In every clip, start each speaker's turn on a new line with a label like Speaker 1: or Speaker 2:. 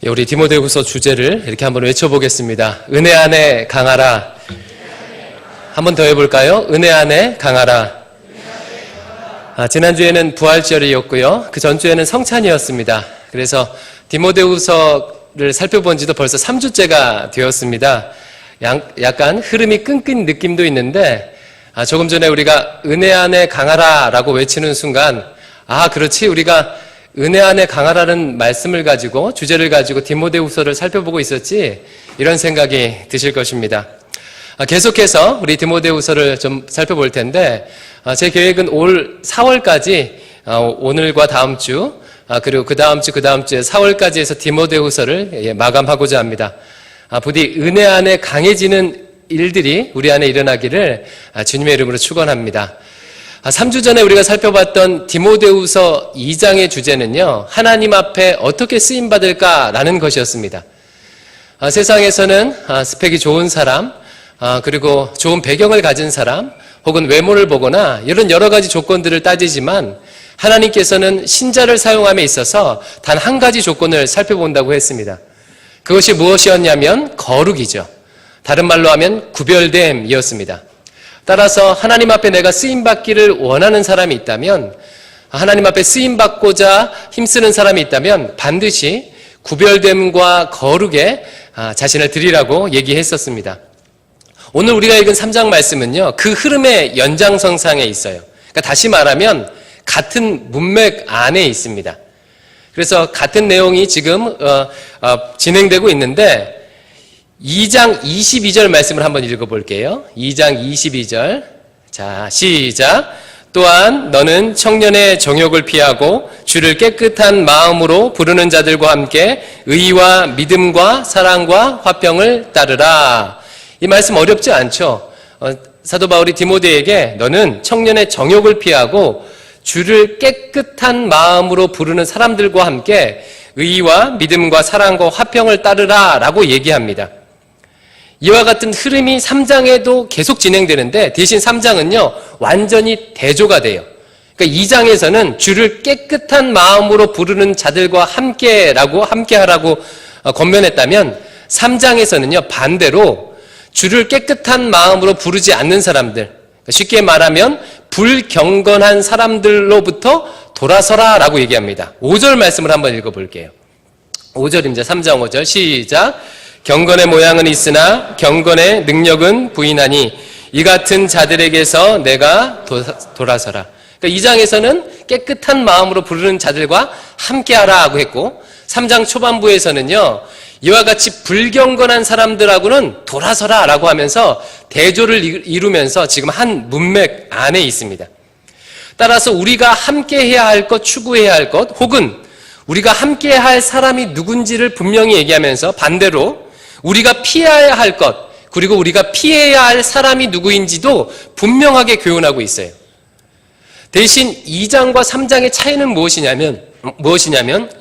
Speaker 1: 우리 디모데후서 주제를 이렇게 한번 외쳐보겠습니다. 은혜 안에 강하라. 한번 더 해볼까요? 은혜 안에 강하라. 지난주에는 부활절이었고요. 그 전주에는 성찬이었습니다. 그래서 디모데후서를 살펴본 지도 벌써 3주째가 되었습니다. 약간 흐름이 끈끈 느낌도 있는데 조금 전에 우리가 은혜 안에 강하라 라고 외치는 순간 그렇지, 우리가 은혜 안에 강하라는 말씀을 가지고, 주제를 가지고 디모데후서를 살펴보고 있었지, 이런 생각이 드실 것입니다. 계속해서 우리 디모데후서를 좀 살펴볼 텐데, 제 계획은 올 4월까지, 오늘과 다음 주, 그리고 그 다음 주에 4월까지 해서 디모데후서를 마감하고자 합니다. 부디 은혜 안에 강해지는 일들이 우리 안에 일어나기를 주님의 이름으로 축원합니다. 3주 전에 우리가 살펴봤던 디모데후서 2장의 주제는요, 하나님 앞에 어떻게 쓰임받을까라는 것이었습니다. 세상에서는 스펙이 좋은 사람, 그리고 좋은 배경을 가진 사람, 혹은 외모를 보거나 이런 여러 가지 조건들을 따지지만, 하나님께서는 신자를 사용함에 있어서 단 한 가지 조건을 살펴본다고 했습니다. 그것이 무엇이었냐면 거룩이죠. 다른 말로 하면 구별됨이었습니다. 따라서 하나님 앞에 내가 쓰임받기를 원하는 사람이 있다면, 하나님 앞에 쓰임받고자 힘쓰는 사람이 있다면 반드시 구별됨과 거룩에 자신을 드리라고 얘기했었습니다. 오늘 우리가 읽은 3장 말씀은요, 그 흐름의 연장선상에 있어요. 그러니까 다시 말하면 같은 문맥 안에 있습니다. 그래서 같은 내용이 지금 진행되고 있는데, 2장 22절 말씀을 한번 읽어볼게요. 2장 22절. 자, 시작. 또한 너는 청년의 정욕을 피하고 주를 깨끗한 마음으로 부르는 자들과 함께 의와 믿음과 사랑과 화평을 따르라. 이 말씀 어렵지 않죠? 사도 바울이 디모데에게 너는 청년의 정욕을 피하고 주를 깨끗한 마음으로 부르는 사람들과 함께 의와 믿음과 사랑과 화평을 따르라 라고 얘기합니다. 이와 같은 흐름이 3장에도 계속 진행되는데, 대신 3장은요 완전히 대조가 돼요. 그러니까 2장에서는 주를 깨끗한 마음으로 부르는 자들과 함께하라고 권면했다면, 3장에서는요 반대로 주를 깨끗한 마음으로 부르지 않는 사람들, 쉽게 말하면 불경건한 사람들로부터 돌아서라 라고 얘기합니다. 5절 말씀을 한번 읽어볼게요. 5절입니다. 3장 5절 시작. 경건의 모양은 있으나 경건의 능력은 부인하니 이 같은 자들에게서 내가 돌아서라. 그러니까 2장에서는 깨끗한 마음으로 부르는 자들과 함께하라 하고 했고, 3장 초반부에서는요 이와 같이 불경건한 사람들하고는 돌아서라 라고 하면서 대조를 이루면서 지금 한 문맥 안에 있습니다. 따라서 우리가 함께해야 할 것, 추구해야 할 것, 혹은 우리가 함께할 사람이 누군지를 분명히 얘기하면서 반대로 우리가 피해야 할 것, 그리고 우리가 피해야 할 사람이 누구인지도 분명하게 교훈하고 있어요. 대신 2장과 3장의 차이는 무엇이냐면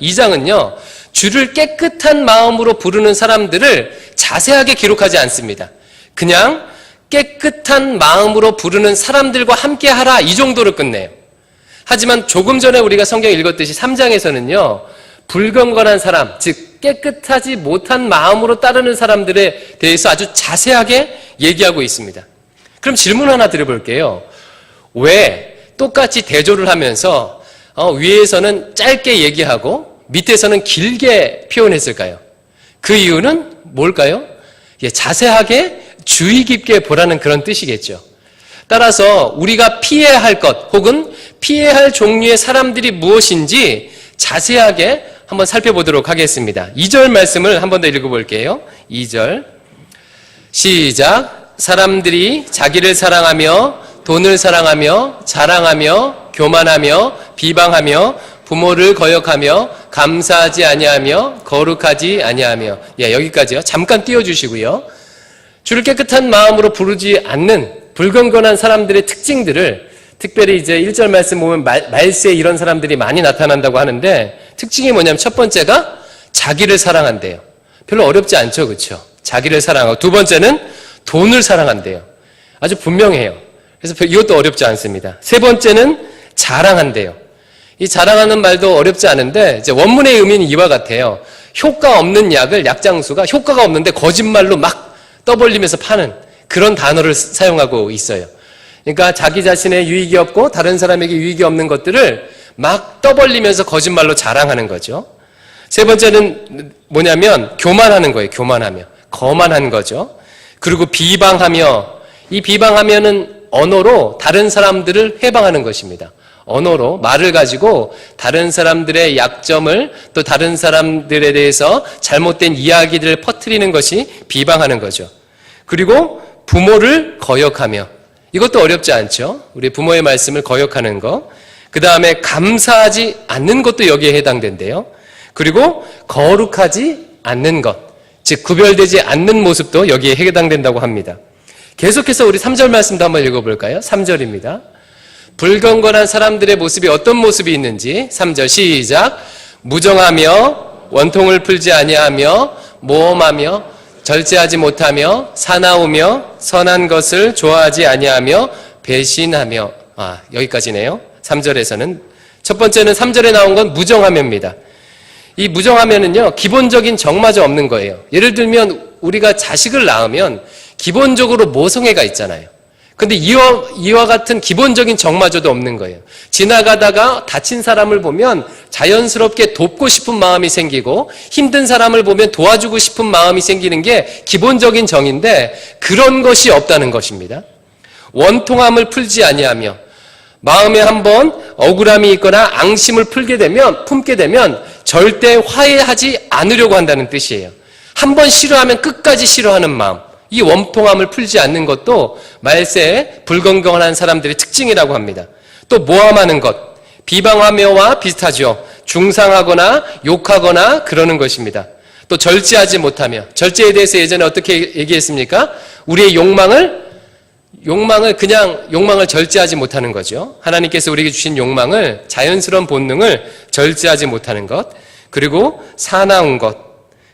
Speaker 1: 2장은요 주를 깨끗한 마음으로 부르는 사람들을 자세하게 기록하지 않습니다. 그냥 깨끗한 마음으로 부르는 사람들과 함께하라, 이 정도로 끝내요. 하지만 조금 전에 우리가 성경 읽었듯이 3장에서는요 불경건한 사람, 즉 깨끗하지 못한 마음으로 따르는 사람들에 대해서 아주 자세하게 얘기하고 있습니다. 그럼 질문 하나 드려볼게요. 왜 똑같이 대조를 하면서 위에서는 짧게 얘기하고 밑에서는 길게 표현했을까요? 그 이유는 뭘까요? 자세하게 주의 깊게 보라는 그런 뜻이겠죠. 따라서 우리가 피해야 할 것, 혹은 피해야 할 종류의 사람들이 무엇인지 자세하게 한번 살펴보도록 하겠습니다. 2절 말씀을 한 번 더 읽어볼게요. 2절 시작. 사람들이 자기를 사랑하며 돈을 사랑하며 자랑하며 교만하며 비방하며 부모를 거역하며 감사하지 아니하며 거룩하지 아니하며, 여기까지요. 잠깐 띄워주시고요. 주를 깨끗한 마음으로 부르지 않는 불경건한 사람들의 특징들을, 특별히 이제 1절 말씀 보면 말세에 이런 사람들이 많이 나타난다고 하는데, 특징이 뭐냐면 첫 번째가 자기를 사랑한대요. 별로 어렵지 않죠, 그렇죠? 자기를 사랑하고, 두 번째는 돈을 사랑한대요. 아주 분명해요. 그래서 이것도 어렵지 않습니다. 세 번째는 자랑한대요. 이 자랑하는 말도 어렵지 않은데, 이제 원문의 의미는 이와 같아요. 효과 없는 약을 약장수가 효과가 없는데 거짓말로 막 떠벌리면서 파는 그런 단어를 사용하고 있어요. 그러니까 자기 자신의 유익이 없고 다른 사람에게 유익이 없는 것들을 막 떠벌리면서 거짓말로 자랑하는 거죠. 세 번째는 뭐냐면 교만하는 거예요. 교만하며. 거만한 거죠. 그리고 비방하며, 이 비방하면은 언어로 다른 사람들을 해방하는 것입니다. 언어로 말을 가지고 다른 사람들의 약점을 또 다른 사람들에 대해서 잘못된 이야기들을 퍼뜨리는 것이 비방하는 거죠. 그리고 부모를 거역하며, 이것도 어렵지 않죠. 우리 부모의 말씀을 거역하는 거. 그 다음에 감사하지 않는 것도 여기에 해당된대요. 그리고 거룩하지 않는 것, 즉 구별되지 않는 모습도 여기에 해당된다고 합니다. 계속해서 우리 3절 말씀도 한번 읽어볼까요? 3절입니다. 불경건한 사람들의 모습이 어떤 모습이 있는지 3절 시작. 무정하며 원통을 풀지 아니하며 모험하며 절제하지 못하며 사나우며 선한 것을 좋아하지 아니하며 배신하며. 여기까지네요. 3절에서는. 첫 번째는 3절에 나온 건 무정하며입니다. 이 무정하면은요, 기본적인 정마저 없는 거예요. 예를 들면 우리가 자식을 낳으면 기본적으로 모성애가 있잖아요. 근데 이와 같은 기본적인 정마저도 없는 거예요. 지나가다가 다친 사람을 보면 자연스럽게 돕고 싶은 마음이 생기고 힘든 사람을 보면 도와주고 싶은 마음이 생기는 게 기본적인 정인데 그런 것이 없다는 것입니다. 원통함을 풀지 아니하며, 마음에 한번 억울함이 있거나 앙심을 품게 되면 절대 화해하지 않으려고 한다는 뜻이에요. 한번 싫어하면 끝까지 싫어하는 마음, 이 원통함을 풀지 않는 것도 말세에 불건강한 사람들의 특징이라고 합니다. 또 모함하는 것, 비방하며와 비슷하죠. 중상하거나 욕하거나 그러는 것입니다. 또 절제하지 못하며, 절제에 대해서 예전에 어떻게 얘기했습니까? 우리의 욕망을 절제하지 못하는 거죠. 하나님께서 우리에게 주신 욕망을, 자연스러운 본능을 절제하지 못하는 것, 그리고 사나운 것,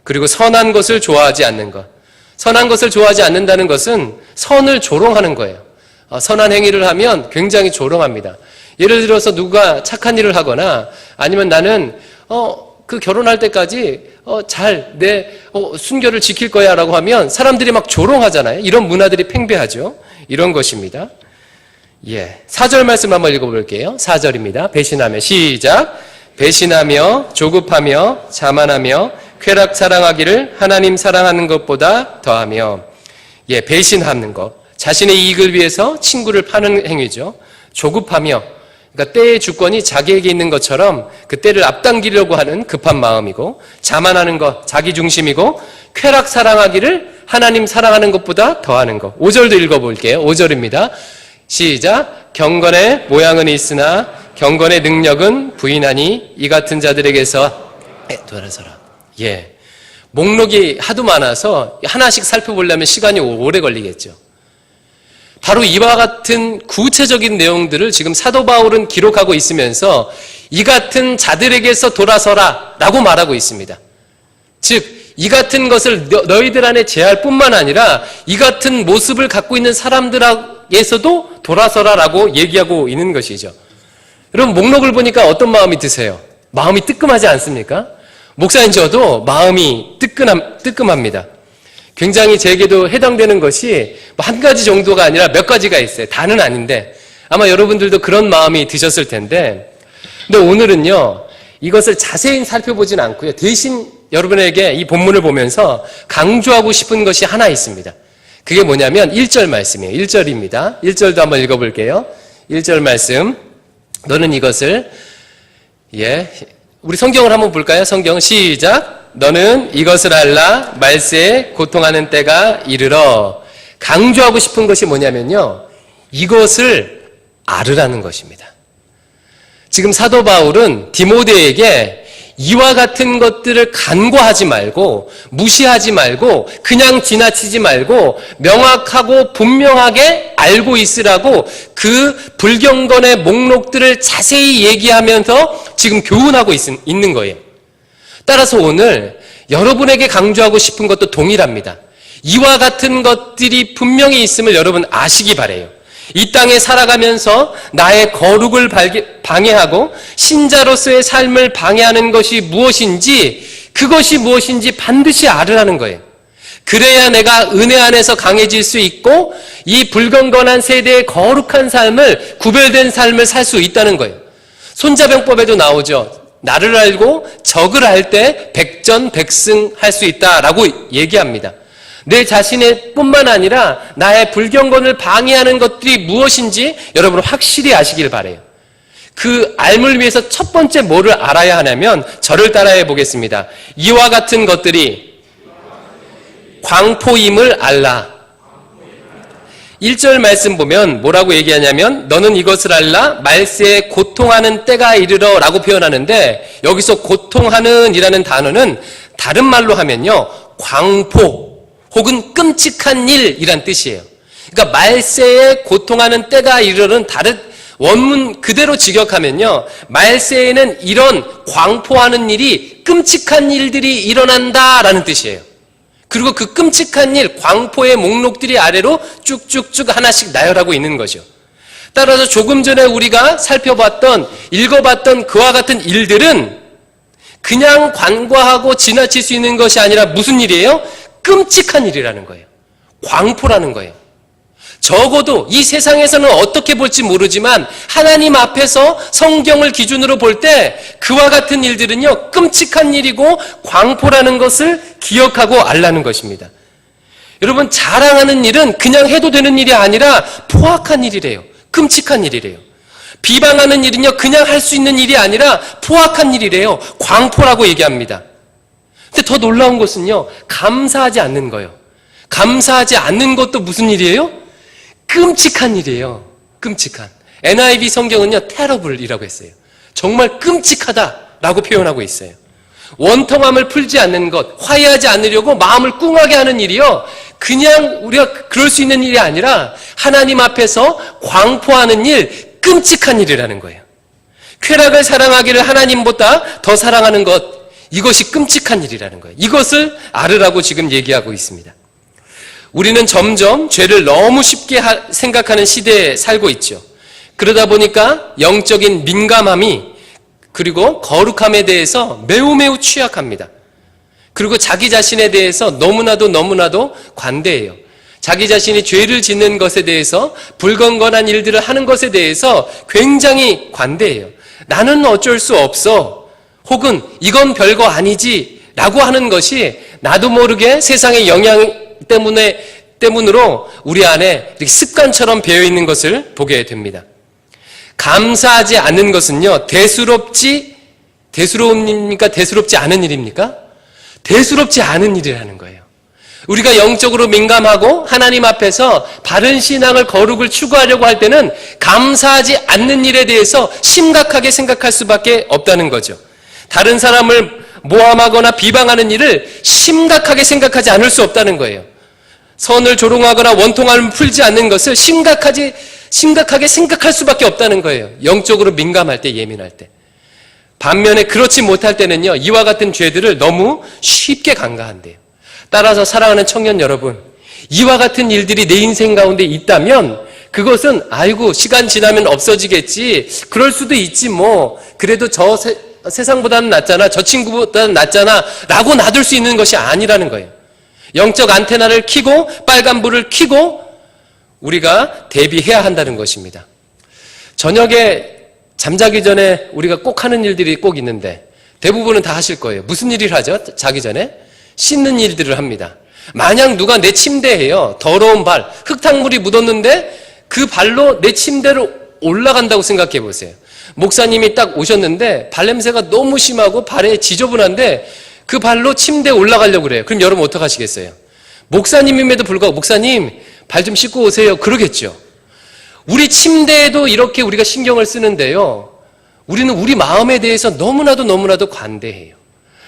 Speaker 1: 그리고 선한 것을 좋아하지 않는 것. 선한 것을 좋아하지 않는다는 것은 선을 조롱하는 거예요. 선한 행위를 하면 굉장히 조롱합니다. 예를 들어서 누가 착한 일을 하거나 아니면 나는 그 결혼할 때까지 잘 내 순결을 지킬 거야 라고 하면 사람들이 막 조롱하잖아요. 이런 문화들이 팽배하죠. 이런 것입니다. 4절 말씀 한번 읽어볼게요. 4절입니다. 배신하며 시작. 배신하며 조급하며 자만하며 쾌락 사랑하기를 하나님 사랑하는 것보다 더하며. 배신하는 것, 자신의 이익을 위해서 친구를 파는 행위죠. 조급하며, 그러니까 때의 주권이 자기에게 있는 것처럼 그 때를 앞당기려고 하는 급한 마음이고, 자만하는 것, 자기중심이고, 쾌락 사랑하기를 하나님 사랑하는 것보다 더하는 것. 5절도 읽어볼게요. 5절입니다. 시작. 경건의 모양은 있으나 경건의 능력은 부인하니 이 같은 자들에게서 돌아서라. 목록이 하도 많아서 하나씩 살펴보려면 시간이 오래 걸리겠죠. 바로 이와 같은 구체적인 내용들을 지금 사도 바울은 기록하고 있으면서 이 같은 자들에게서 돌아서라 라고 말하고 있습니다. 즉, 이 같은 것을 너희들 안에 제할 뿐만 아니라 이 같은 모습을 갖고 있는 사람들에게서도 돌아서라 라고 얘기하고 있는 것이죠. 여러분, 목록을 보니까 어떤 마음이 드세요? 마음이 뜨끔하지 않습니까? 목사인 저도 마음이 뜨끔합니다. 굉장히 제게도 해당되는 것이 한 가지 정도가 아니라 몇 가지가 있어요. 다는 아닌데 아마 여러분들도 그런 마음이 드셨을 텐데, 근데 오늘은요, 이것을 자세히 살펴보진 않고요, 대신 여러분에게 이 본문을 보면서 강조하고 싶은 것이 하나 있습니다. 그게 뭐냐면 1절 말씀이에요. 1절입니다. 1절도 한번 읽어볼게요. 1절 말씀. 너는 이것을, 우리 성경을 한번 볼까요? 성경 시작. 너는 이것을 알라. 말세에 고통하는 때가 이르러. 강조하고 싶은 것이 뭐냐면요, 이것을 알으라는 것입니다. 지금 사도 바울은 디모데에게 이와 같은 것들을 간과하지 말고, 무시하지 말고, 그냥 지나치지 말고 명확하고 분명하게 알고 있으라고 그 불경건의 목록들을 자세히 얘기하면서 지금 교훈하고 있는 거예요. 따라서 오늘 여러분에게 강조하고 싶은 것도 동일합니다. 이와 같은 것들이 분명히 있음을 여러분 아시기 바라요. 이 땅에 살아가면서 나의 거룩을 방해하고 신자로서의 삶을 방해하는 것이 무엇인지 그것이 무엇인지 반드시 알으라는 거예요. 그래야 내가 은혜 안에서 강해질 수 있고 이 불건건한 세대의 거룩한 삶을, 구별된 삶을 살 수 있다는 거예요. 손자병법에도 나오죠. 나를 알고 적을 알 때 백전백승할 수 있다라고 얘기합니다. 내 자신의 뿐만 아니라 나의 불경건을 방해하는 것들이 무엇인지 여러분 확실히 아시길 바라요. 그 알물 위해서 첫 번째 뭐를 알아야 하냐면 저를 따라해 보겠습니다. 이와 같은 것들이 광포임을 알라. 1절 말씀 보면 뭐라고 얘기하냐면 너는 이것을 알라 말세에 고통하는 때가 이르러 라고 표현하는데 여기서 고통하는 이라는 단어는 다른 말로 하면요 광포 혹은 끔찍한 일이란 뜻이에요. 그러니까 말세에 고통하는 때가 이르러는 다른 원문 그대로 직역하면요 말세에는 이런 광포하는 일이 끔찍한 일들이 일어난다라는 뜻이에요. 그리고 그 끔찍한 일, 광포의 목록들이 아래로 쭉쭉쭉 하나씩 나열하고 있는 거죠. 따라서 조금 전에 우리가 살펴봤던, 읽어봤던 그와 같은 일들은 그냥 관과하고 지나칠 수 있는 것이 아니라 무슨 일이에요? 끔찍한 일이라는 거예요. 광포라는 거예요. 적어도 이 세상에서는 어떻게 볼지 모르지만 하나님 앞에서 성경을 기준으로 볼 때 그와 같은 일들은요 끔찍한 일이고 광포라는 것을 기억하고 알라는 것입니다. 여러분 자랑하는 일은 그냥 해도 되는 일이 아니라 포악한 일이래요. 끔찍한 일이래요. 비방하는 일은요 그냥 할 수 있는 일이 아니라 포악한 일이래요. 광포라고 얘기합니다. 근데 더 놀라운 것은요 감사하지 않는 거예요. 감사하지 않는 것도 무슨 일이에요? 끔찍한 일이에요. 끔찍한. NIV 성경은요 terrible이라고 했어요. 정말 끔찍하다라고 표현하고 있어요. 원통함을 풀지 않는 것, 화해하지 않으려고 마음을 꿍하게 하는 일이요 그냥 우리가 그럴 수 있는 일이 아니라 하나님 앞에서 광포하는 일, 끔찍한 일이라는 거예요. 쾌락을 사랑하기를 하나님보다 더 사랑하는 것, 이것이 끔찍한 일이라는 거예요. 이것을 알으라고 지금 얘기하고 있습니다. 우리는 점점 죄를 너무 쉽게 생각하는 시대에 살고 있죠. 그러다 보니까 영적인 민감함이 그리고 거룩함에 대해서 매우 취약합니다. 그리고 자기 자신에 대해서 너무나도 관대해요. 자기 자신이 죄를 짓는 것에 대해서 불건건한 일들을 하는 것에 대해서 굉장히 관대해요. 나는 어쩔 수 없어. 혹은 이건 별거 아니지 라고 하는 것이 나도 모르게 세상의 영향 때문으로 우리 안에 이렇게 습관처럼 배어있는 것을 보게 됩니다. 감사하지 않는 것은요 대수롭습니까? 대수롭지 않은 일입니까? 대수롭지 않은 일이라는 거예요. 우리가 영적으로 민감하고 하나님 앞에서 바른 신앙을 거룩을 추구하려고 할 때는 감사하지 않는 일에 대해서 심각하게 생각할 수밖에 없다는 거죠. 다른 사람을 모함하거나 비방하는 일을 심각하게 생각하지 않을 수 없다는 거예요. 선을 조롱하거나 원통함을 풀지 않는 것을 심각하게 생각할 수밖에 없다는 거예요. 영적으로 민감할 때, 예민할 때. 반면에 그렇지 못할 때는요, 이와 같은 죄들을 너무 쉽게 간과한대요. 따라서 사랑하는 청년 여러분, 이와 같은 일들이 내 인생 가운데 있다면 그것은 아이고 시간 지나면 없어지겠지, 그럴 수도 있지 뭐, 그래도 저 세상보다는 낫잖아, 저 친구보다는 낫잖아 라고 놔둘 수 있는 것이 아니라는 거예요. 영적 안테나를 켜고 빨간불을 켜고 우리가 대비해야 한다는 것입니다. 저녁에 잠자기 전에 우리가 꼭 하는 일들이 꼭 있는데 대부분은 다 하실 거예요. 무슨 일을 하죠? 자기 전에? 씻는 일들을 합니다. 만약 누가 내 침대에요 더러운 발, 흙탕물이 묻었는데 그 발로 내 침대로 올라간다고 생각해 보세요. 목사님이 딱 오셨는데 발냄새가 너무 심하고 발에 지저분한데 그 발로 침대에 올라가려고 그래요. 그럼 여러분 어떡하시겠어요? 목사님임에도 불구하고 목사님 발 좀 씻고 오세요 그러겠죠. 우리 침대에도 이렇게 우리가 신경을 쓰는데요, 우리는 우리 마음에 대해서 너무나도 관대해요.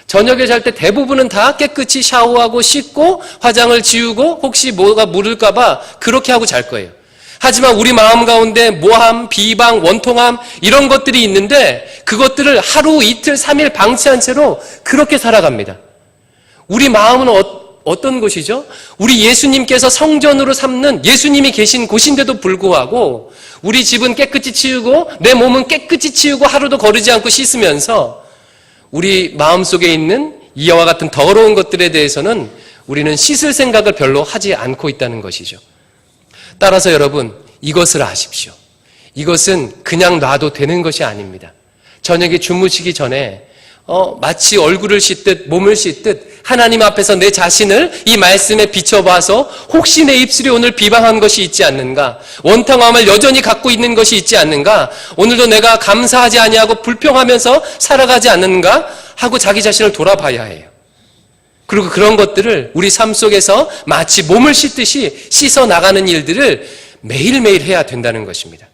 Speaker 1: 저녁에 잘 때 대부분은 다 깨끗이 샤워하고 씻고 화장을 지우고 혹시 뭐가 묻을까 봐 그렇게 하고 잘 거예요. 하지만 우리 마음 가운데 모함, 비방, 원통함 이런 것들이 있는데 그것들을 하루, 이틀, 3일 방치한 채로 그렇게 살아갑니다. 우리 마음은 어떤 곳이죠? 우리 예수님께서 성전으로 삼는 예수님이 계신 곳인데도 불구하고 우리 집은 깨끗이 치우고 내 몸은 깨끗이 치우고 하루도 거르지 않고 씻으면서 우리 마음속에 있는 이와 같은 더러운 것들에 대해서는 우리는 씻을 생각을 별로 하지 않고 있다는 것이죠. 따라서 여러분, 이것을 아십시오. 이것은 그냥 놔도 되는 것이 아닙니다. 저녁에 주무시기 전에 마치 얼굴을 씻듯 몸을 씻듯 하나님 앞에서 내 자신을 이 말씀에 비춰봐서 혹시 내 입술이 오늘 비방한 것이 있지 않는가, 원통함을 여전히 갖고 있는 것이 있지 않는가, 오늘도 내가 감사하지 아니하고 불평하면서 살아가지 않는가 하고 자기 자신을 돌아봐야 해요. 그리고 그런 것들을 우리 삶 속에서 마치 몸을 씻듯이 씻어 나가는 일들을 매일매일 해야 된다는 것입니다.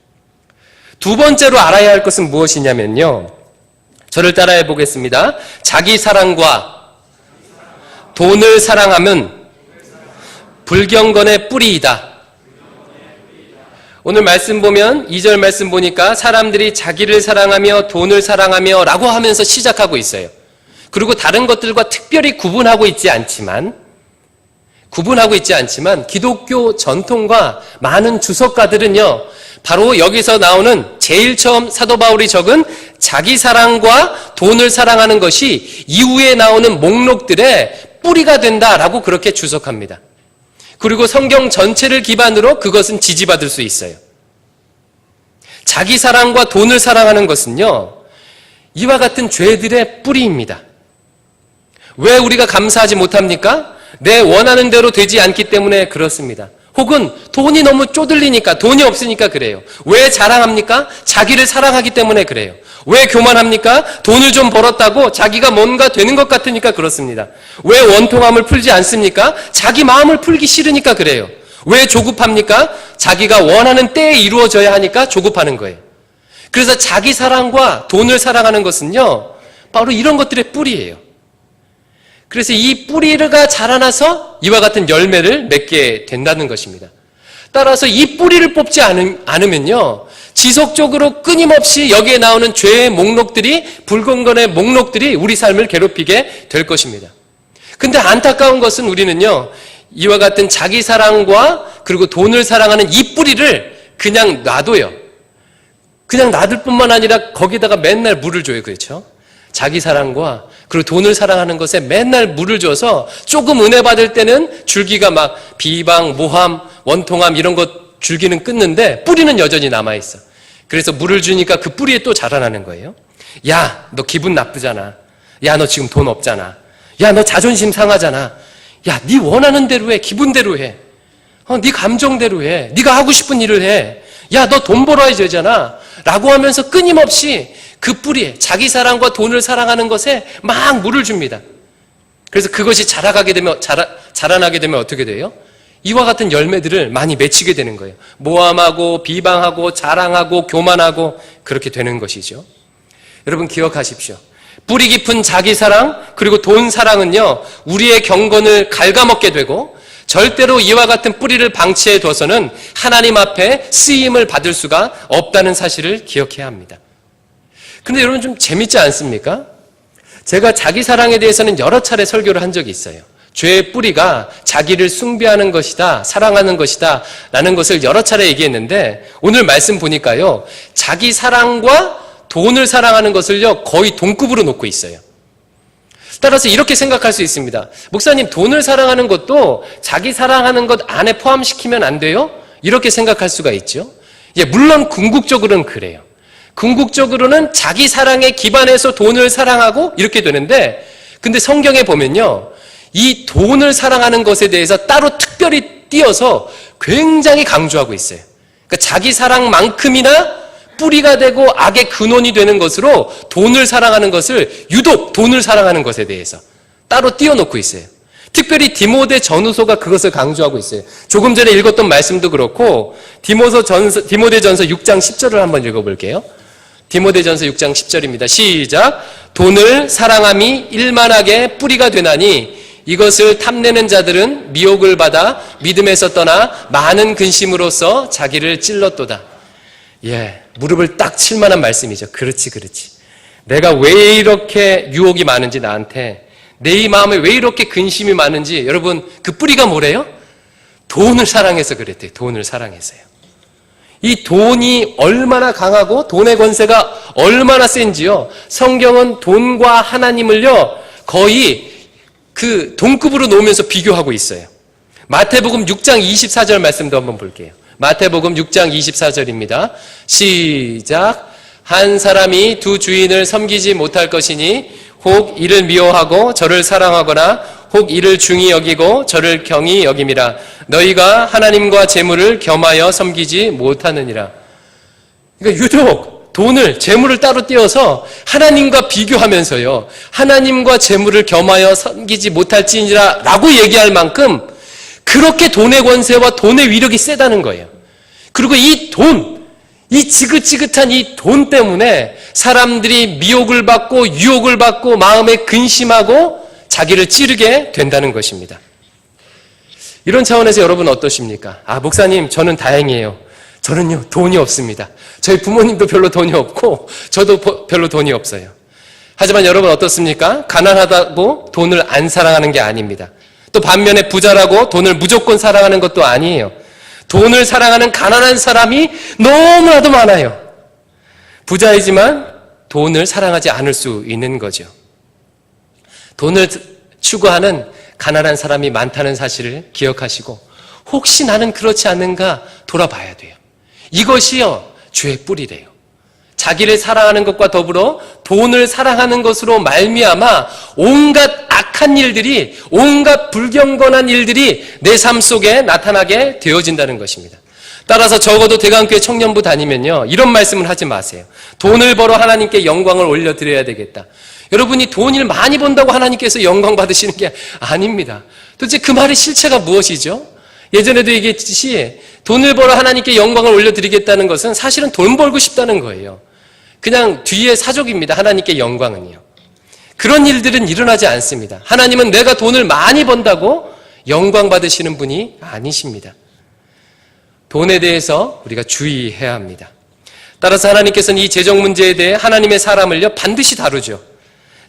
Speaker 1: 두 번째로 알아야 할 것은 무엇이냐면요, 저를 따라해 보겠습니다. 자기 사랑과 돈을 사랑하면 불경건의 뿌리이다. 오늘 말씀 보면 2절 말씀 보니까 사람들이 자기를 사랑하며 돈을 사랑하며 라고 하면서 시작하고 있어요. 그리고 다른 것들과 특별히 구분하고 있지 않지만 기독교 전통과 많은 주석가들은요, 바로 여기서 나오는 제일 처음 사도 바울이 적은 자기 사랑과 돈을 사랑하는 것이 이후에 나오는 목록들의 뿌리가 된다라고 그렇게 주석합니다. 그리고 성경 전체를 기반으로 그것은 지지받을 수 있어요. 자기 사랑과 돈을 사랑하는 것은요, 이와 같은 죄들의 뿌리입니다. 왜 우리가 감사하지 못합니까? 내 원하는 대로 되지 않기 때문에 그렇습니다. 혹은 돈이 너무 쪼들리니까, 돈이 없으니까 그래요. 왜 자랑합니까? 자기를 사랑하기 때문에 그래요. 왜 교만합니까? 돈을 좀 벌었다고 자기가 뭔가 되는 것 같으니까 그렇습니다. 왜 원통함을 풀지 않습니까? 자기 마음을 풀기 싫으니까 그래요. 왜 조급합니까? 자기가 원하는 때에 이루어져야 하니까 조급하는 거예요. 그래서 자기 사랑과 돈을 사랑하는 것은요, 바로 이런 것들의 뿌리예요. 그래서 이 뿌리가 자라나서 이와 같은 열매를 맺게 된다는 것입니다. 따라서 이 뿌리를 뽑지 않으면요, 지속적으로 끊임없이 여기에 나오는 죄의 목록들이, 불경건의 목록들이 우리 삶을 괴롭히게 될 것입니다. 근데 안타까운 것은 우리는요, 이와 같은 자기 사랑과 그리고 돈을 사랑하는 이 뿌리를 그냥 놔둬요. 그냥 놔둘 뿐만 아니라 거기다가 맨날 물을 줘요. 그렇죠? 자기 사랑과 그리고 돈을 사랑하는 것에 맨날 물을 줘서 조금 은혜 받을 때는 줄기가 막 비방, 모함, 원통함 이런 것 줄기는 끊는데 뿌리는 여전히 남아있어. 그래서 물을 주니까 그 뿌리에 또 자라나는 거예요. 야, 너 기분 나쁘잖아. 야, 너 지금 돈 없잖아. 야, 너 자존심 상하잖아. 야, 네 원하는 대로 해. 기분대로 해. 네 감정대로 해. 네가 하고 싶은 일을 해. 야, 너 돈 벌어야 되잖아. 라고 하면서 끊임없이 그 뿌리에, 자기 사랑과 돈을 사랑하는 것에 막 물을 줍니다. 그래서 그것이 자라나게 되면 어떻게 돼요? 이와 같은 열매들을 많이 맺히게 되는 거예요. 모함하고 비방하고 자랑하고 교만하고 그렇게 되는 것이죠. 여러분 기억하십시오. 뿌리 깊은 자기 사랑 그리고 돈 사랑은요, 우리의 경건을 갉아먹게 되고 절대로 이와 같은 뿌리를 방치해 둬서는 하나님 앞에 쓰임을 받을 수가 없다는 사실을 기억해야 합니다. 그런데 여러분 좀 재밌지 않습니까? 제가 자기 사랑에 대해서는 여러 차례 설교를 한 적이 있어요. 죄의 뿌리가 자기를 숭배하는 것이다, 사랑하는 것이다 라는 것을 여러 차례 얘기했는데 오늘 말씀 보니까요, 자기 사랑과 돈을 사랑하는 것을요 거의 동급으로 놓고 있어요. 따라서 이렇게 생각할 수 있습니다. 목사님, 돈을 사랑하는 것도 자기 사랑하는 것 안에 포함시키면 안 돼요? 이렇게 생각할 수가 있죠. 예, 물론 궁극적으로는 그래요. 궁극적으로는 자기 사랑에 기반해서 돈을 사랑하고 이렇게 되는데, 근데 성경에 보면요, 이 돈을 사랑하는 것에 대해서 따로 특별히 띄어서 굉장히 강조하고 있어요. 그러니까 자기 사랑만큼이나 뿌리가 되고 악의 근원이 되는 것으로 돈을 사랑하는 것을, 유독 돈을 사랑하는 것에 대해서 따로 띄워놓고 있어요. 특별히 디모데 전후서가 그것을 강조하고 있어요. 조금 전에 읽었던 말씀도 그렇고 디모데전서 6장 10절을 한번 읽어볼게요. 디모데전서 6장 10절입니다. 시작. 돈을 사랑함이 일만하게 뿌리가 되나니 이것을 탐내는 자들은 미혹을 받아 믿음에서 떠나 많은 근심으로써 자기를 찔렀도다. 예, 무릎을 딱 칠 만한 말씀이죠. 그렇지. 내가 왜 이렇게 유혹이 많은지, 나한테 내 이 마음에 왜 이렇게 근심이 많은지, 여러분 그 뿌리가 뭐래요? 돈을 사랑해서 그랬대요. 돈을 사랑해서요. 이 돈이 얼마나 강하고 돈의 권세가 얼마나 센지요, 성경은 돈과 하나님을요 거의 그 동급으로 놓으면서 비교하고 있어요. 마태복음 6장 24절 말씀도 한번 볼게요. 마태복음 6장 24절입니다. 시작. 한 사람이 두 주인을 섬기지 못할 것이니 혹 이를 미워하고 저를 사랑하거나 혹 이를 중히 여기고 저를 경히 여김이라. 너희가 하나님과 재물을 겸하여 섬기지 못하느니라. 그러니까 유독 돈을, 재물을 따로 떼어서 하나님과 비교하면서요, 하나님과 재물을 겸하여 섬기지 못할지니라 라고 얘기할 만큼 그렇게 돈의 권세와 돈의 위력이 세다는 거예요. 그리고 이 돈, 이 지긋지긋한 이 돈 때문에 사람들이 미혹을 받고 유혹을 받고 마음에 근심하고 자기를 찌르게 된다는 것입니다. 이런 차원에서 여러분 어떠십니까? 목사님, 저는 다행이에요. 저는요, 돈이 없습니다. 저희 부모님도 별로 돈이 없고 저도 별로 돈이 없어요. 하지만 여러분 어떻습니까? 가난하다고 돈을 안 사랑하는 게 아닙니다. 또 반면에 부자라고 돈을 무조건 사랑하는 것도 아니에요. 돈을 사랑하는 가난한 사람이 너무나도 많아요. 부자이지만 돈을 사랑하지 않을 수 있는 거죠. 돈을 추구하는 가난한 사람이 많다는 사실을 기억하시고 혹시 나는 그렇지 않는가 돌아봐야 돼요. 이것이요, 죄의 뿌리래요. 자기를 사랑하는 것과 더불어 돈을 사랑하는 것으로 말미암아 온갖 악한 일들이, 온갖 불경건한 일들이 내 삶 속에 나타나게 되어진다는 것입니다. 따라서 적어도 대강교회 청년부 다니면요, 이런 말씀을 하지 마세요. 돈을 벌어 하나님께 영광을 올려드려야 되겠다. 여러분이 돈을 많이 번다고 하나님께서 영광 받으시는 게 아닙니다. 도대체 그 말의 실체가 무엇이죠? 예전에도 얘기했듯이 돈을 벌어 하나님께 영광을 올려드리겠다는 것은 사실은 돈 벌고 싶다는 거예요. 그냥 뒤에 사족입니다. 하나님께 영광은요. 그런 일들은 일어나지 않습니다. 하나님은 내가 돈을 많이 번다고 영광 받으시는 분이 아니십니다. 돈에 대해서 우리가 주의해야 합니다. 따라서 하나님께서는 이 재정 문제에 대해 하나님의 사람을요, 반드시 다루죠.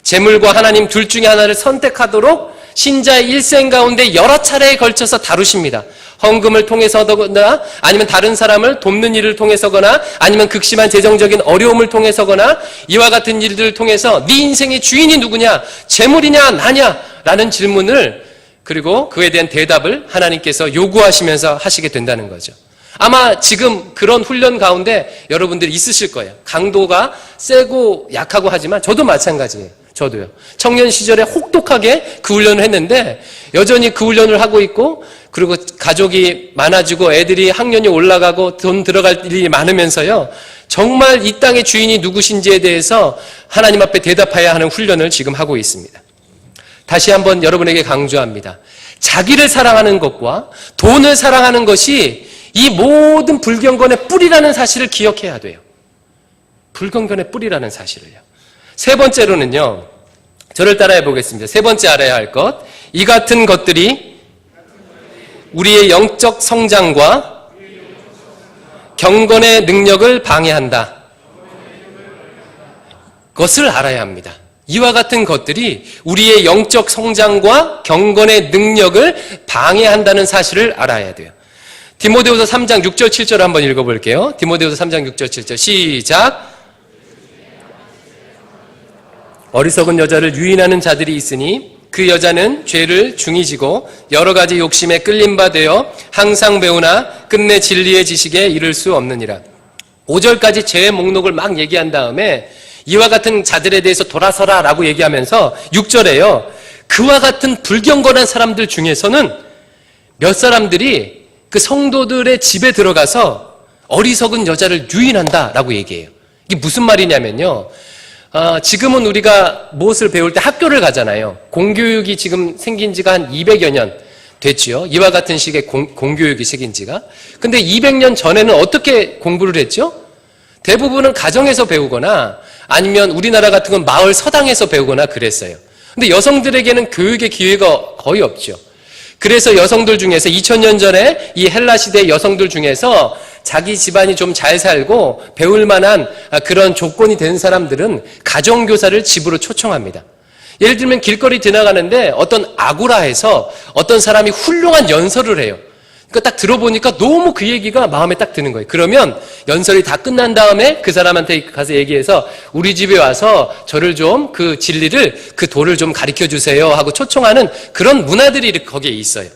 Speaker 1: 재물과 하나님 둘 중에 하나를 선택하도록 신자의 일생 가운데 여러 차례에 걸쳐서 다루십니다. 헌금을 통해서거나 아니면 다른 사람을 돕는 일을 통해서거나 아니면 극심한 재정적인 어려움을 통해서거나 이와 같은 일들을 통해서 네 인생의 주인이 누구냐? 재물이냐 나냐? 라는 질문을, 그리고 그에 대한 대답을 하나님께서 요구하시면서 하시게 된다는 거죠. 아마 지금 그런 훈련 가운데 여러분들이 있으실 거예요. 강도가 세고 약하고 하지만 저도 마찬가지예요. 저도요. 청년 시절에 혹독하게 그 훈련을 했는데 여전히 그 훈련을 하고 있고, 그리고 가족이 많아지고 애들이 학년이 올라가고 돈 들어갈 일이 많으면서요, 정말 이 땅의 주인이 누구신지에 대해서 하나님 앞에 대답해야 하는 훈련을 지금 하고 있습니다. 다시 한번 여러분에게 강조합니다. 자기를 사랑하는 것과 돈을 사랑하는 것이 이 모든 불경건의 뿌리라는 사실을 기억해야 돼요. 불경건의 뿌리라는 사실을요. 세 번째로는요, 저를 따라해 보겠습니다. 세 번째 알아야 할 것, 이 같은 것들이 우리의 영적 성장과 경건의 능력을 방해한다. 그것을 알아야 합니다. 이와 같은 것들이 우리의 영적 성장과 경건의 능력을 방해한다는 사실을 알아야 돼요. 디모데후서 3장 6절 7절 한번 읽어볼게요. 디모데후서 3장 6절 7절 시작. 어리석은 여자를 유인하는 자들이 있으니 그 여자는 죄를 중히 지고 여러 가지 욕심에 끌린 바 되어 항상 배우나 끝내 진리의 지식에 이를 수 없느니라. 5절까지 죄의 목록을 막 얘기한 다음에 이와 같은 자들에 대해서 돌아서라 라고 얘기하면서 6절에요, 그와 같은 불경건한 사람들 중에서는 몇 사람들이 그 성도들의 집에 들어가서 어리석은 여자를 유인한다 라고 얘기해요. 이게 무슨 말이냐면요, 지금은 우리가 무엇을 배울 때 학교를 가잖아요. 공교육이 지금 생긴 지가 한 200여 년 됐죠. 이와 같은 식의 공교육이 생긴 지가. 근데 200년 전에는 어떻게 공부를 했죠? 대부분은 가정에서 배우거나 아니면 우리나라 같은 건 마을 서당에서 배우거나 그랬어요. 근데 여성들에게는 교육의 기회가 거의 없죠. 그래서 여성들 중에서 2000년 전에 이 헬라 시대 여성들 중에서 자기 집안이 좀 잘 살고 배울 만한 그런 조건이 된 사람들은 가정교사를 집으로 초청합니다. 예를 들면 길거리 지나가는데 어떤 아구라에서 어떤 사람이 훌륭한 연설을 해요. 그러니까 딱 들어보니까 너무 그 얘기가 마음에 딱 드는 거예요. 그러면 연설이 다 끝난 다음에 그 사람한테 가서 얘기해서 우리 집에 와서 저를 좀 그 진리를, 그 도를 좀 가르쳐 주세요 하고 초청하는 그런 문화들이 거기에 있어요.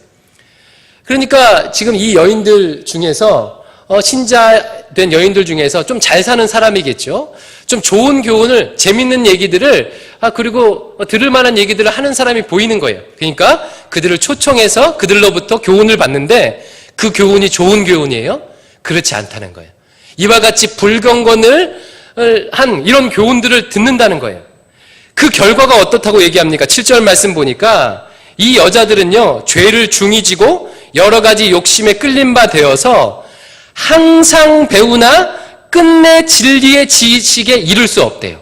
Speaker 1: 그러니까 지금 이 여인들 중에서 신자된 여인들 중에서 좀 잘 사는 사람이겠죠. 좀 좋은 교훈을, 재밌는 얘기들을, 그리고 들을 만한 얘기들을 하는 사람이 보이는 거예요. 그러니까 그들을 초청해서 그들로부터 교훈을 받는데 그 교훈이 좋은 교훈이에요? 그렇지 않다는 거예요. 이와 같이 불경건을 한 이런 교훈들을 듣는다는 거예요. 그 결과가 어떻다고 얘기합니까? 7절 말씀 보니까 이 여자들은요, 죄를 중히 지고 여러 가지 욕심에 끌린 바 되어서 항상 배우나 끝내 진리의 지식에 이를 수 없대요.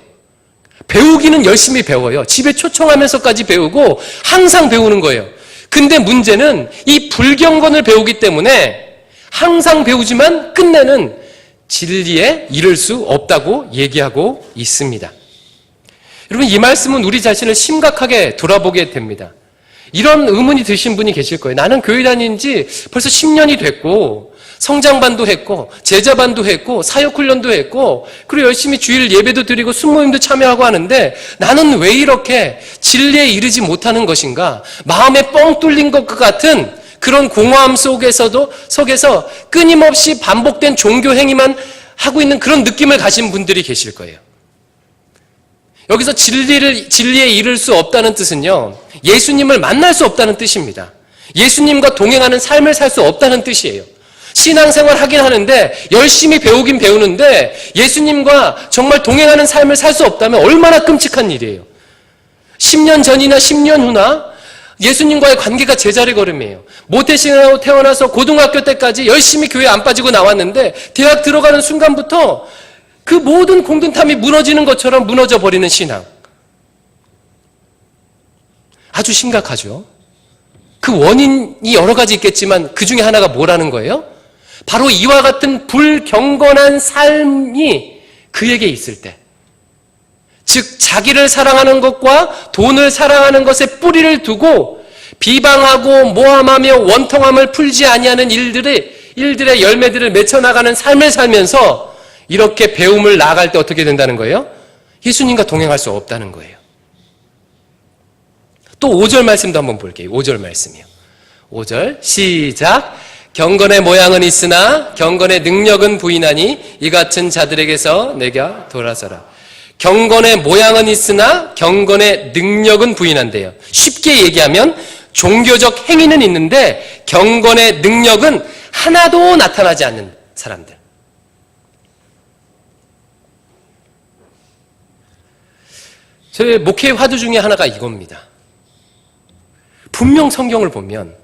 Speaker 1: 배우기는 열심히 배워요. 집에 초청하면서까지 배우고 항상 배우는 거예요. 근데 문제는 이 불경건을 배우기 때문에 항상 배우지만 끝내는 진리에 이를 수 없다고 얘기하고 있습니다. 여러분, 이 말씀은 우리 자신을 심각하게 돌아보게 됩니다. 이런 의문이 드신 분이 계실 거예요. 나는 교회 다닌 지 벌써 10년이 됐고 성장반도 했고 제자반도 했고 사역훈련도 했고 그리고 열심히 주일 예배도 드리고 순모임도 참여하고 하는데 나는 왜 이렇게 진리에 이르지 못하는 것인가? 마음에 뻥 뚫린 것 같은 그런 공허함 속에서 끊임없이 반복된 종교 행위만 하고 있는 그런 느낌을 가진 분들이 계실 거예요. 여기서 진리에 이를 수 없다는 뜻은요, 예수님을 만날 수 없다는 뜻입니다. 예수님과 동행하는 삶을 살 수 없다는 뜻이에요. 신앙생활 하긴 하는데 열심히 배우긴 배우는데 예수님과 정말 동행하는 삶을 살 수 없다면 얼마나 끔찍한 일이에요. 10년 전이나 10년 후나 예수님과의 관계가 제자리 걸음이에요. 모태신앙으로 태어나서 고등학교 때까지 열심히 교회 안 빠지고 나왔는데 대학 들어가는 순간부터 그 모든 공든탑이 무너지는 것처럼 무너져 버리는 신앙. 아주 심각하죠. 그 원인이 여러 가지 있겠지만 그 중에 하나가 뭐라는 거예요? 바로 이와 같은 불경건한 삶이 그에게 있을 때, 즉 자기를 사랑하는 것과 돈을 사랑하는 것에 뿌리를 두고 비방하고 모함하며 원통함을 풀지 아니하는 일들의 열매들을 맺혀나가는 삶을 살면서 이렇게 배움을 나아갈 때 어떻게 된다는 거예요? 예수님과 동행할 수 없다는 거예요. 또 5절 말씀도 한번 볼게요. 5절 말씀이요. 5절 시작. 경건의 모양은 있으나 경건의 능력은 부인하니 이 같은 자들에게서 내가 돌아서라. 경건의 모양은 있으나 경건의 능력은 부인한대요. 쉽게 얘기하면 종교적 행위는 있는데 경건의 능력은 하나도 나타나지 않는 사람들. 저의 목회의 화두 중에 하나가 이겁니다. 분명 성경을 보면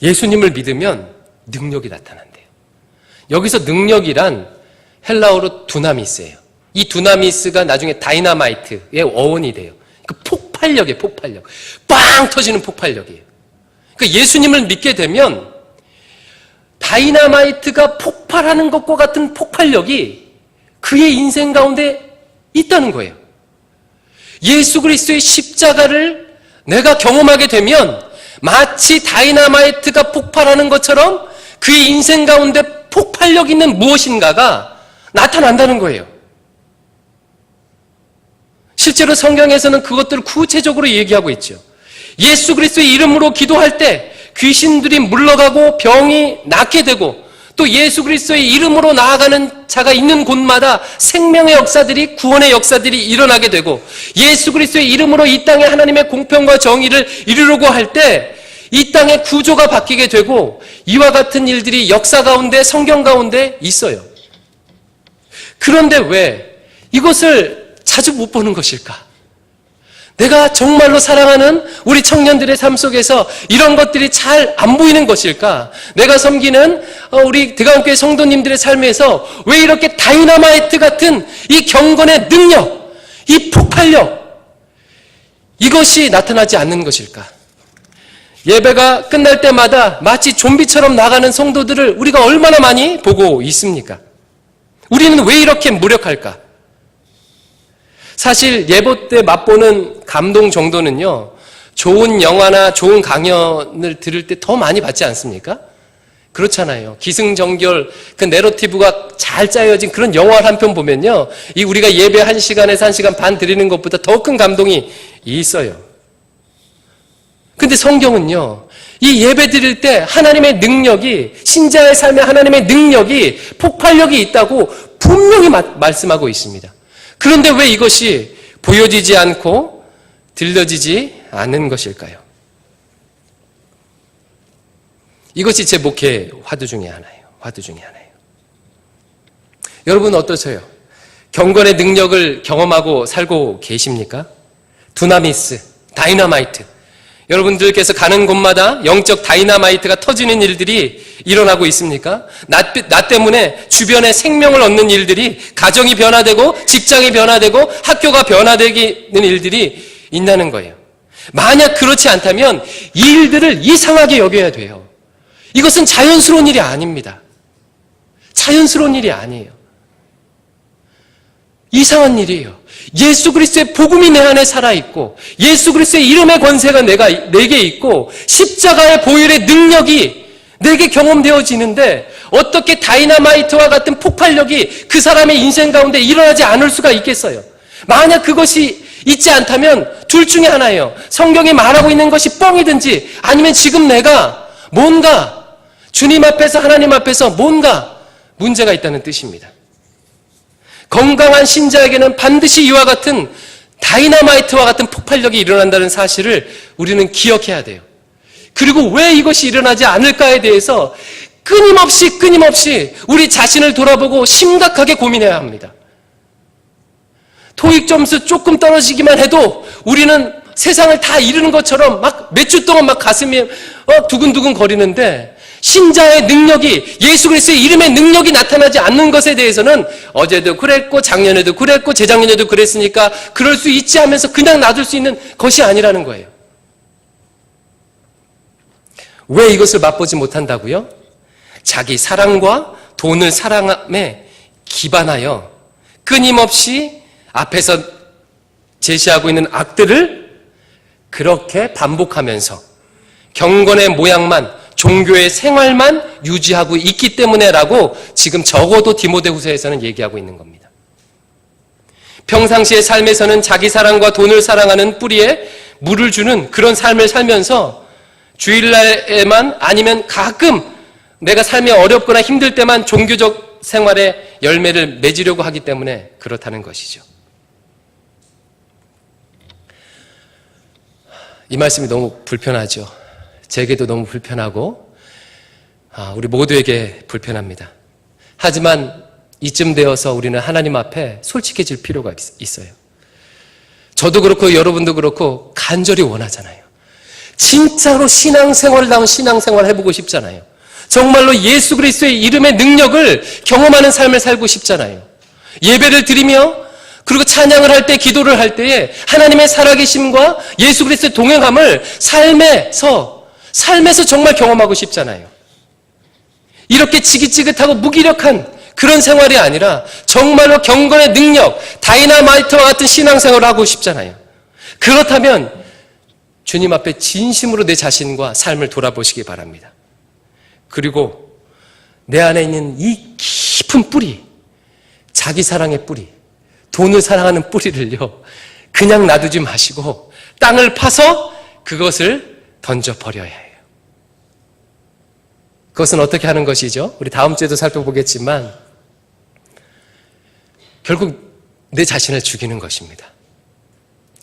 Speaker 1: 예수님을 믿으면 능력이 나타난대요. 여기서 능력이란 헬라어로 두나미스예요. 이 두나미스가 나중에 다이나마이트의 어원이 돼요. 그 폭발력이에요, 폭발력. 빵 터지는 폭발력이에요. 그러니까 예수님을 믿게 되면 다이나마이트가 폭발하는 것과 같은 폭발력이 그의 인생 가운데 있다는 거예요. 예수 그리스도의 십자가를 내가 경험하게 되면 마치 다이나마이트가 폭발하는 것처럼 그의 인생 가운데 폭발력 있는 무엇인가가 나타난다는 거예요. 실제로 성경에서는 그것들을 구체적으로 얘기하고 있죠. 예수 그리스도의 이름으로 기도할 때 귀신들이 물러가고 병이 낫게 되고 또 예수 그리스도의 이름으로 나아가는 자가 있는 곳마다 생명의 역사들이, 구원의 역사들이 일어나게 되고 예수 그리스도의 이름으로 이 땅에 하나님의 공평과 정의를 이루려고 할 때 이 땅의 구조가 바뀌게 되고 이와 같은 일들이 역사 가운데, 성경 가운데 있어요. 그런데 왜 이것을 자주 못 보는 것일까? 내가 정말로 사랑하는 우리 청년들의 삶 속에서 이런 것들이 잘 안 보이는 것일까? 내가 섬기는 우리 대강교회 성도님들의 삶에서 왜 이렇게 다이나마이트 같은 이 경건의 능력, 이 폭발력, 이것이 나타나지 않는 것일까? 예배가 끝날 때마다 마치 좀비처럼 나가는 성도들을 우리가 얼마나 많이 보고 있습니까? 우리는 왜 이렇게 무력할까? 사실 예배 때 맛보는 감동 정도는요, 좋은 영화나 좋은 강연을 들을 때 더 많이 받지 않습니까? 그렇잖아요. 기승전결 그 내러티브가 잘 짜여진 그런 영화 한 편 보면요, 이 우리가 예배 1시간에서 1시간 반 드리는 것보다 더 큰 감동이 있어요. 근데 성경은요, 이 예배 드릴 때 하나님의 능력이, 신자의 삶에 하나님의 능력이, 폭발력이 있다고 분명히 말씀하고 있습니다. 그런데 왜 이것이 보여지지 않고 들려지지 않는 것일까요? 이것이 제 목회 화두 중에 하나예요. 여러분 어떠세요? 경건의 능력을 경험하고 살고 계십니까? 두나미스, 다이너마이트. 여러분들께서 가는 곳마다 영적 다이너마이트가 터지는 일들이 일어나고 있습니까? 나 때문에 주변에 생명을 얻는 일들이, 가정이 변화되고 직장이 변화되고 학교가 변화되는 일들이 있다는 거예요. 만약 그렇지 않다면 이 일들을 이상하게 여겨야 돼요. 이것은 자연스러운 일이 아닙니다. 자연스러운 일이 아니에요. 이상한 일이에요. 예수 그리스도의 복음이 내 안에 살아있고, 예수 그리스도의 이름의 권세가 내게 있고, 십자가의 보혈의 능력이 내게 경험되어지는데 어떻게 다이너마이트와 같은 폭발력이 그 사람의 인생 가운데 일어나지 않을 수가 있겠어요? 만약 그것이 있지 않다면 둘 중에 하나예요. 성경이 말하고 있는 것이 뻥이든지, 아니면 지금 내가 뭔가 주님 앞에서, 하나님 앞에서 뭔가 문제가 있다는 뜻입니다. 건강한 신자에게는 반드시 이와 같은 다이너마이트와 같은 폭발력이 일어난다는 사실을 우리는 기억해야 돼요. 그리고 왜 이것이 일어나지 않을까에 대해서 끊임없이 우리 자신을 돌아보고 심각하게 고민해야 합니다. 토익 점수 조금 떨어지기만 해도 우리는 세상을 다 잃는 것처럼 막 몇 주 동안 막 가슴이 두근두근 거리는데, 신자의 능력이, 예수 그리스도의 이름의 능력이 나타나지 않는 것에 대해서는 어제도 그랬고 작년에도 그랬고 재작년에도 그랬으니까 그럴 수 있지 하면서 그냥 놔둘 수 있는 것이 아니라는 거예요. 왜 이것을 맛보지 못한다고요? 자기 사랑과 돈을 사랑함에 기반하여 끊임없이 앞에서 제시하고 있는 악들을 그렇게 반복하면서 경건의 모양만, 종교의 생활만 유지하고 있기 때문에라고 지금 적어도 디모데후서에서는 얘기하고 있는 겁니다. 평상시의 삶에서는 자기 사랑과 돈을 사랑하는 뿌리에 물을 주는 그런 삶을 살면서 주일날에만, 아니면 가끔 내가 삶이 어렵거나 힘들 때만 종교적 생활의 열매를 맺으려고 하기 때문에 그렇다는 것이죠. 이 말씀이 너무 불편하죠. 제게도 너무 불편하고 우리 모두에게 불편합니다. 하지만 이쯤 되어서 우리는 하나님 앞에 솔직해질 필요가 있어요. 저도 그렇고 여러분도 그렇고 간절히 원하잖아요. 진짜로 신앙생활다운 신앙생활 해보고 싶잖아요. 정말로 예수 그리스도의 이름의 능력을 경험하는 삶을 살고 싶잖아요. 예배를 드리며, 그리고 찬양을 할 때, 기도를 할 때에 하나님의 살아계심과 예수 그리스도의 동행함을 삶에서 정말 경험하고 싶잖아요. 이렇게 지긋지긋하고 무기력한 그런 생활이 아니라 정말로 경건의 능력, 다이너마이트와 같은 신앙생활을 하고 싶잖아요. 그렇다면 주님 앞에 진심으로 내 자신과 삶을 돌아보시기 바랍니다. 그리고 내 안에 있는 이 깊은 뿌리, 자기 사랑의 뿌리, 돈을 사랑하는 뿌리를요, 그냥 놔두지 마시고 땅을 파서 그것을 던져버려야 해요. 그것은 어떻게 하는 것이죠? 우리 다음 주에도 살펴보겠지만 결국 내 자신을 죽이는 것입니다.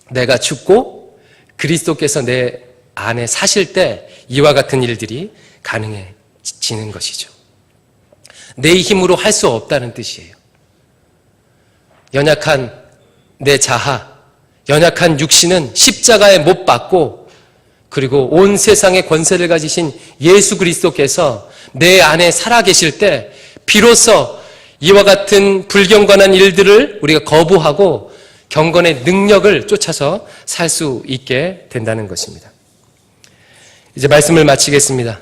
Speaker 1: 내가 죽고 그리스도께서 내 안에 사실 때 이와 같은 일들이 가능해지는 것이죠. 내 힘으로 할 수 없다는 뜻이에요. 연약한 내 자아, 연약한 육신은 십자가에 못 박고, 그리고 온 세상의 권세를 가지신 예수 그리스도께서 내 안에 살아계실 때 비로소 이와 같은 불경건한 일들을 우리가 거부하고 경건의 능력을 쫓아서 살 수 있게 된다는 것입니다. 이제 말씀을 마치겠습니다.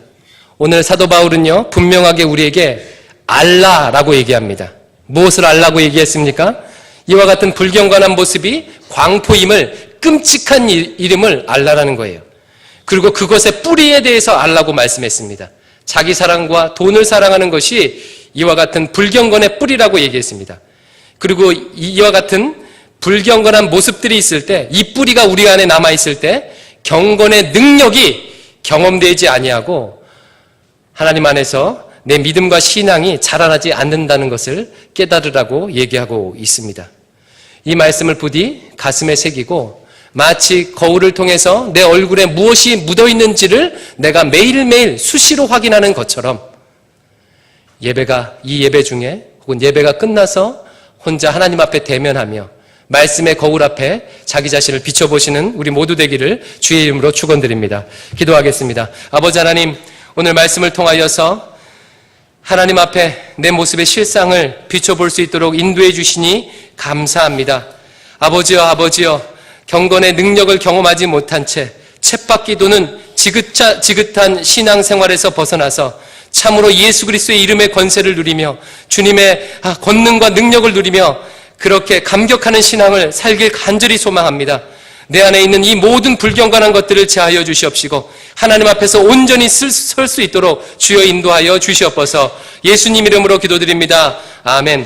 Speaker 1: 오늘 사도 바울은요, 분명하게 우리에게 알라라고 얘기합니다. 무엇을 알라고 얘기했습니까? 이와 같은 불경건한 모습이 광포임을, 끔찍한 이름을 알라라는 거예요. 그리고 그것의 뿌리에 대해서 알라고 말씀했습니다. 자기 사랑과 돈을 사랑하는 것이 이와 같은 불경건의 뿌리라고 얘기했습니다. 그리고 이와 같은 불경건한 모습들이 있을 때, 이 뿌리가 우리 안에 남아있을 때 경건의 능력이 경험되지 아니하고 하나님 안에서 내 믿음과 신앙이 자라나지 않는다는 것을 깨달으라고 얘기하고 있습니다. 이 말씀을 부디 가슴에 새기고 마치 거울을 통해서 내 얼굴에 무엇이 묻어있는지를 내가 매일매일 수시로 확인하는 것처럼 이 예배 중에 혹은 예배가 끝나서 혼자 하나님 앞에 대면하며 말씀의 거울 앞에 자기 자신을 비춰보시는 우리 모두 되기를 주의 이름으로 축원드립니다. 기도하겠습니다. 아버지 하나님, 오늘 말씀을 통하여서 하나님 앞에 내 모습의 실상을 비춰볼 수 있도록 인도해 주시니 감사합니다. 아버지여, 경건의 능력을 경험하지 못한 채 쳇바퀴 도는 지긋한 신앙생활에서 벗어나서 참으로 예수 그리스도의 이름의 권세를 누리며 주님의 권능과 능력을 누리며 그렇게 감격하는 신앙을 살길 간절히 소망합니다. 내 안에 있는 이 모든 불경건한 것들을 제하여 주시옵시고 하나님 앞에서 온전히 설 수 있도록 주여 인도하여 주시옵소서. 예수님 이름으로 기도드립니다. 아멘.